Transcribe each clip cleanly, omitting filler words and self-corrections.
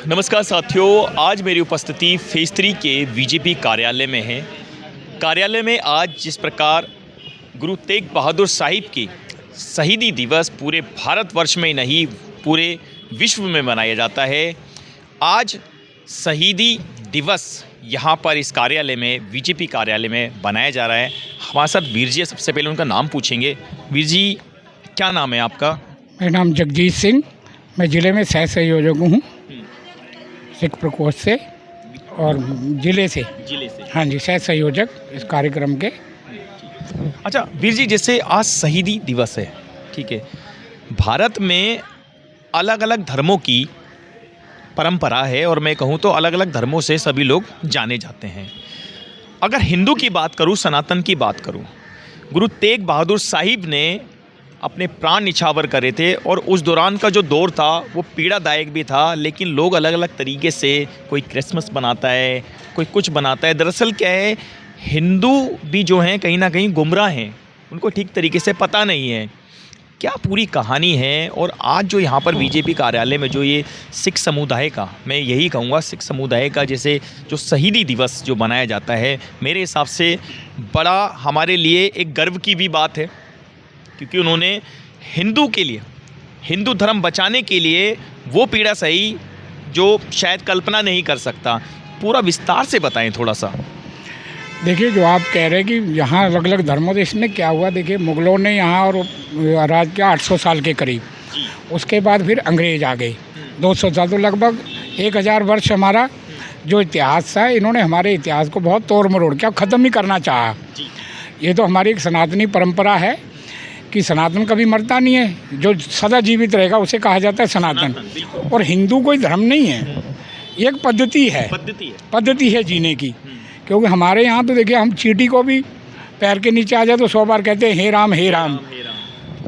नमस्कार साथियों, आज मेरी उपस्थिति फेज़ 3 के बीजेपी कार्यालय में है। कार्यालय में आज जिस प्रकार गुरु तेग बहादुर साहिब की शहीदी दिवस पूरे भारतवर्ष में नहीं पूरे विश्व में मनाया जाता है, आज शहीदी दिवस यहाँ पर इस कार्यालय में बीजेपी कार्यालय में बनाया जा रहा है। हमारे साथ वीर जी है, सबसे पहले उनका नाम पूछेंगे। वीर जी, क्या नाम है आपका? मेरा नाम जगजीत सिंह, मैं ज़िले में सह संयोजक हूँ, सिख प्रकोष्ठ से और ज़िले से। हाँ जी, सह संयोजक इस कार्यक्रम के। अच्छा वीर जी, जैसे आज शहीदी दिवस है, ठीक है, भारत में अलग अलग धर्मों की परंपरा है और मैं कहूँ तो अलग अलग धर्मों से सभी लोग जाने जाते हैं। अगर हिंदू की बात करूँ, सनातन की बात करूँ, गुरु तेग बहादुर साहिब ने अपने प्राण निछावर करे थे और उस दौरान का जो दौर था वो पीड़ादायक भी था, लेकिन लोग अलग अलग तरीके से, कोई क्रिसमस बनाता है, कोई कुछ बनाता है। दरअसल क्या है, हिंदू भी जो हैं कहीं ना कहीं गुमराह हैं, उनको ठीक तरीके से पता नहीं है क्या पूरी कहानी है। और आज जो यहाँ पर बीजेपी कार्यालय में जो ये सिख समुदाय का, मैं यही कहूँगा सिख समुदाय का जैसे जो शहीदी दिवस जो मनाया जाता है, मेरे हिसाब से बड़ा हमारे लिए एक गर्व की भी बात है, क्योंकि उन्होंने हिंदू के लिए, हिंदू धर्म बचाने के लिए वो पीड़ा सही जो शायद कल्पना नहीं कर सकता। पूरा विस्तार से बताएं थोड़ा सा। देखिए, जो आप कह रहे हैं कि यहाँ अलग अलग धर्मों से, इसमें क्या हुआ, देखिए मुग़लों ने यहाँ और राज किया 800 साल के करीब। उसके बाद फिर अंग्रेज आ गए 200 साल, तो लगभग 1000 वर्ष हमारा जो इतिहास था, इन्होंने हमारे इतिहास को बहुत तोड़ मरोड़ के ख़त्म ही करना चाहा। ये तो हमारी एक सनातनी परंपरा है कि सनातन कभी मरता नहीं है, जो सदा जीवित रहेगा उसे कहा जाता है सनातन। और हिंदू कोई धर्म नहीं है, ये एक पद्धति है जीने की। क्योंकि हमारे यहाँ तो देखिए, हम चींटी को भी पैर के नीचे आ जाए तो 100 बार कहते हैं हे राम हे राम।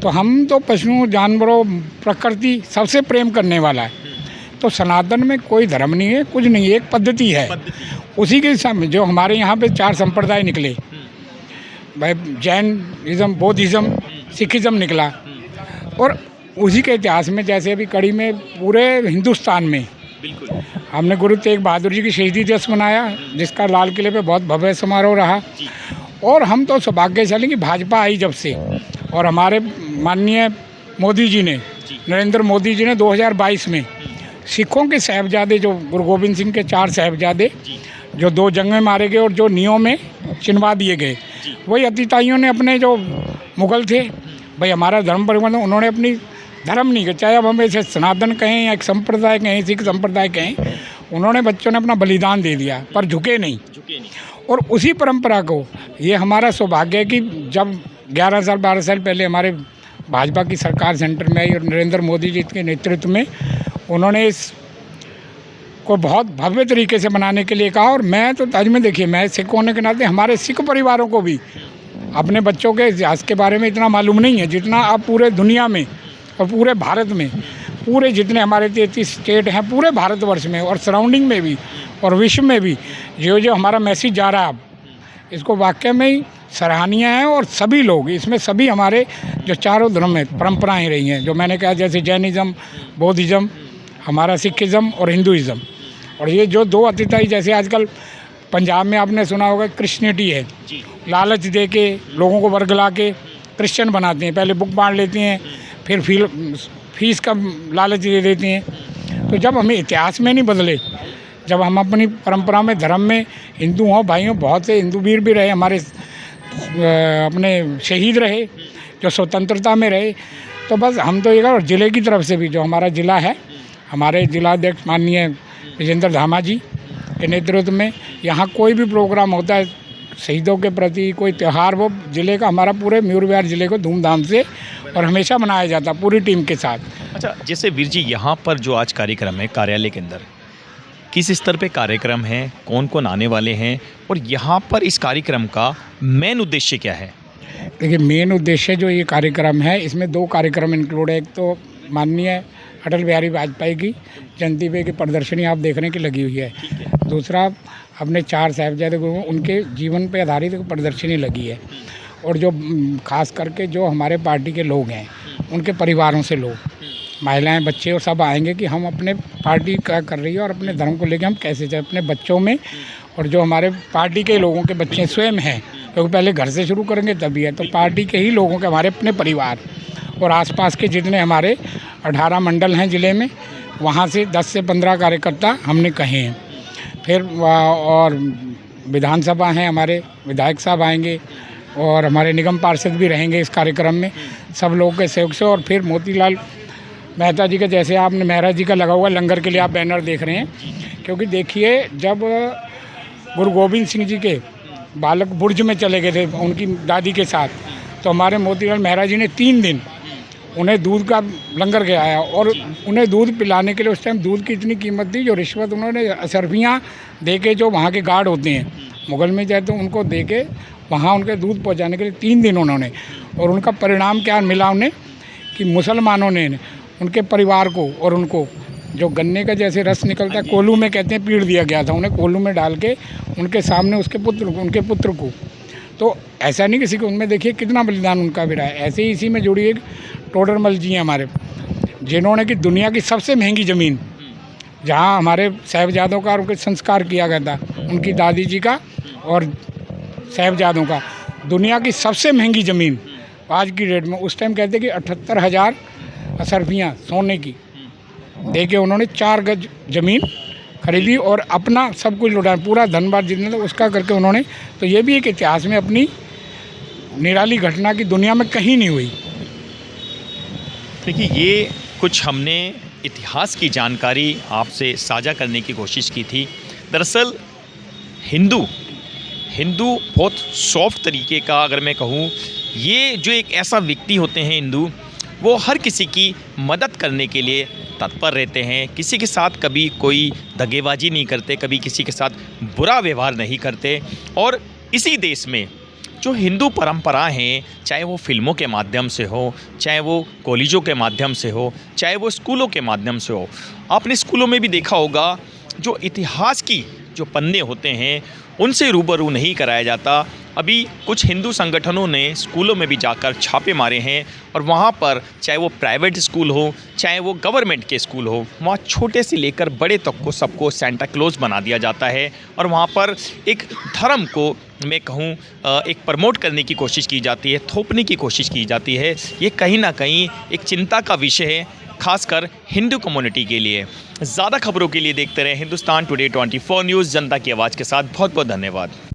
तो हम तो पशुओं, जानवरों, प्रकृति सबसे प्रेम करने वाला है। तो सनातन में कोई धर्म नहीं है, कुछ नहीं है, एक पद्धति है। उसी के जो हमारे यहाँ पे 4 संप्रदाय निकले, भाई जैनिज़्म, बौद्धिज़्म, सिखिज़्म निकला। और उसी के इतिहास में, जैसे अभी कड़ी में पूरे हिंदुस्तान में हमने गुरु तेग बहादुर जी की शहीदी दिवस मनाया, जिसका लाल किले पे बहुत भव्य समारोह रहा। और हम तो सौभाग्यशाली कि भाजपा आई जब से, और हमारे माननीय मोदी जी ने, नरेंद्र मोदी जी ने 2022 में सिखों के साहिबजादे, जो गुरु गोबिंद सिंह के 4 साहिबजादे जो 2 जंग में मारे गए और जो नियों में चिनवा दिए गए, वही अतिताइयों ने अपने जो मुग़ल थे, भाई हमारा धर्म परिवर्तन, उन्होंने अपनी धर्म नहीं किया, चाहे अब हम इसे सनातन कहें या एक संप्रदाय कहें, सिख संप्रदाय कहें, उन्होंने बच्चों ने अपना बलिदान दे दिया पर झुके नहीं। और उसी परंपरा को, ये हमारा सौभाग्य है कि जब 11 साल 12 साल पहले हमारे भाजपा की सरकार सेंटर में आई और नरेंद्र मोदी जी के नेतृत्व में उन्होंने इस को बहुत भव्य तरीके से बनाने के लिए कहा। और मैं तो ताज में, देखिए, मैं सिख होने के नाते हमारे सिख परिवारों को भी अपने बच्चों के इतिहास के बारे में इतना मालूम नहीं है जितना आप पूरे दुनिया में और पूरे भारत में, पूरे जितने हमारे 33 स्टेट हैं पूरे भारतवर्ष में और सराउंडिंग में भी और विश्व में भी जो हमारा मैसेज जा रहा है अब, इसको वाकई में ही सराहनीय है। और सभी लोग इसमें, सभी हमारे जो चारों धर्म में परंपराएं रही हैं, जो मैंने कहा, जैसे जैनिज़्म, बौद्धिज़्म, हमारा सिखिज़्म और हिंदुइज़्म। और ये जो 2 अतिताई, जैसे आजकल पंजाब में आपने सुना होगा क्रिश्चियनिटी है, लालच दे के लोगों को वर्गला के क्रिश्चियन बनाते हैं, पहले बुक बांट लेते हैं, फिर फीस का लालच दे देते हैं। तो जब हमें इतिहास में नहीं बदले, जब हम अपनी परंपरा में, धर्म में हिंदू हों, भाइयों, बहुत से हिंदू वीर भी रहे हमारे, अपने शहीद रहे जो स्वतंत्रता में रहे। तो बस हम तो ये, और ज़िले की तरफ से भी, जो हमारा ज़िला है, हमारे जिलाध्यक्ष माननीय विजेंद्र धामा जी के नेतृत्व में यहाँ कोई भी प्रोग्राम होता है शहीदों के प्रति, कोई त्यौहार, वो ज़िले का, हमारा पूरे मयूर विहार ज़िले को धूमधाम से और हमेशा मनाया जाता पूरी टीम के साथ। अच्छा, जैसे वीर जी, यहाँ पर जो आज कार्यक्रम है कार्यालय के अंदर, किस स्तर पे कार्यक्रम है, कौन कौन आने वाले हैं, और यहाँ पर इस कार्यक्रम का मेन उद्देश्य क्या है? देखिए, मेन उद्देश्य जो ये कार्यक्रम है, इसमें 2 कार्यक्रम इंक्लूड है। एक तो माननीय अटल बिहारी वाजपेयी की जयंती पे की प्रदर्शनी आप देखने की लगी हुई है। दूसरा, अपने 4 साहिबजादे गुरु, उनके जीवन पे आधारित एक प्रदर्शनी लगी है। और जो खास करके जो हमारे पार्टी के लोग हैं, उनके परिवारों से लोग, महिलाएं, बच्चे और सब आएंगे कि हम अपने पार्टी क्या कर रही है और अपने धर्म को लेकर हम कैसे चले अपने बच्चों में, और जो हमारे पार्टी के लोगों के बच्चे स्वयं हैं, क्योंकि पहले घर से शुरू करेंगे तभी है, तो पार्टी के ही लोगों के, हमारे अपने परिवार और आसपास के जितने हमारे 18 मंडल हैं ज़िले में, वहाँ से 10 से 15 कार्यकर्ता हमने कहे हैं। फिर और विधानसभा हैं, हमारे विधायक साहब आएंगे और हमारे निगम पार्षद भी रहेंगे इस कार्यक्रम में, सब लोगों के सहयोग से। और फिर मोतीलाल मेहता जी का, जैसे आपने मेहरा जी का लगा हुआ लंगर के लिए आप बैनर देख रहे हैं, क्योंकि देखिए जब गुरु गोविंद सिंह जी के बालक बुर्ज में चले गए थे उनकी दादी के साथ, तो हमारे मोतीलाल मेहरा जी ने 3 दिन उन्हें दूध का लंगर खिलाया, और उन्हें दूध पिलाने के लिए उस टाइम दूध की इतनी कीमत थी, जो रिश्वत उन्होंने अशर्फियाँ दे के, जो वहाँ के गार्ड होते हैं मुगल में जाए तो उनको दे के वहाँ उनके दूध पहुँचाने के लिए 3 दिन उन्होंने, और उनका परिणाम क्या मिला उन्हें कि मुसलमानों ने उनके परिवार को और उनको जो गन्ने का जैसे रस निकलता है कोल्हू में कहते हैं, पीड़ दिया गया था उन्हें, कोल्हू में डाल के उनके सामने उनके पुत्र को। तो ऐसा नहीं किसी को, उनमें देखिए कितना बलिदान उनका भी रहा है। ऐसे ही इसी में जुड़ी एक टोडरमल जी हैं हमारे, जिन्होंने कि दुनिया की सबसे महंगी ज़मीन, जहाँ हमारे साहिबजादों का उनके संस्कार किया गया था, उनकी दादी जी का और साहिबजादों का, दुनिया की सबसे महंगी ज़मीन आज की डेट में, उस टाइम कहते कि 78,000 अशर्फियाँ सोने की दे के उन्होंने 4 गज ज़मीन खरीदी और अपना सब कुछ लुटाया, पूरा धनबाद जितना था उसका करके उन्होंने। तो ये भी एक इतिहास में अपनी निराली घटना की दुनिया में कहीं नहीं हुई। देखिए, ये कुछ हमने इतिहास की जानकारी आपसे साझा करने की कोशिश की थी। दरअसल हिंदू बहुत सॉफ्ट तरीके का, अगर मैं कहूँ, ये जो एक ऐसा व्यक्ति होते हैं हिंदू, वो हर किसी की मदद करने के लिए तत्पर रहते हैं, किसी के साथ कभी कोई दगेबाजी नहीं करते, कभी किसी के साथ बुरा व्यवहार नहीं करते। और इसी देश में जो हिंदू परंपराएं हैं, चाहे वो फिल्मों के माध्यम से हो, चाहे वो कॉलेजों के माध्यम से हो, चाहे वो स्कूलों के माध्यम से हो, आपने स्कूलों में भी देखा होगा जो इतिहास की जो पन्ने होते हैं उनसे रूबरू नहीं कराया जाता। अभी कुछ हिंदू संगठनों ने स्कूलों में भी जाकर छापे मारे हैं, और वहाँ पर चाहे वो प्राइवेट स्कूल हो, चाहे वो गवर्नमेंट के स्कूल हो, वहाँ छोटे से लेकर बड़े तक को सबको सेंटा क्लॉज बना दिया जाता है। और वहाँ पर एक धर्म को मैं कहूँ एक प्रमोट करने की कोशिश की जाती है, थोपने की कोशिश की जाती है। ये कहीं ना कहीं एक चिंता का विषय है, खासकर हिंदू कम्युनिटी के लिए। ज़्यादा खबरों के लिए देखते रहें हिंदुस्तान टुडे 24 न्यूज़, जनता की आवाज़ के साथ। बहुत बहुत धन्यवाद।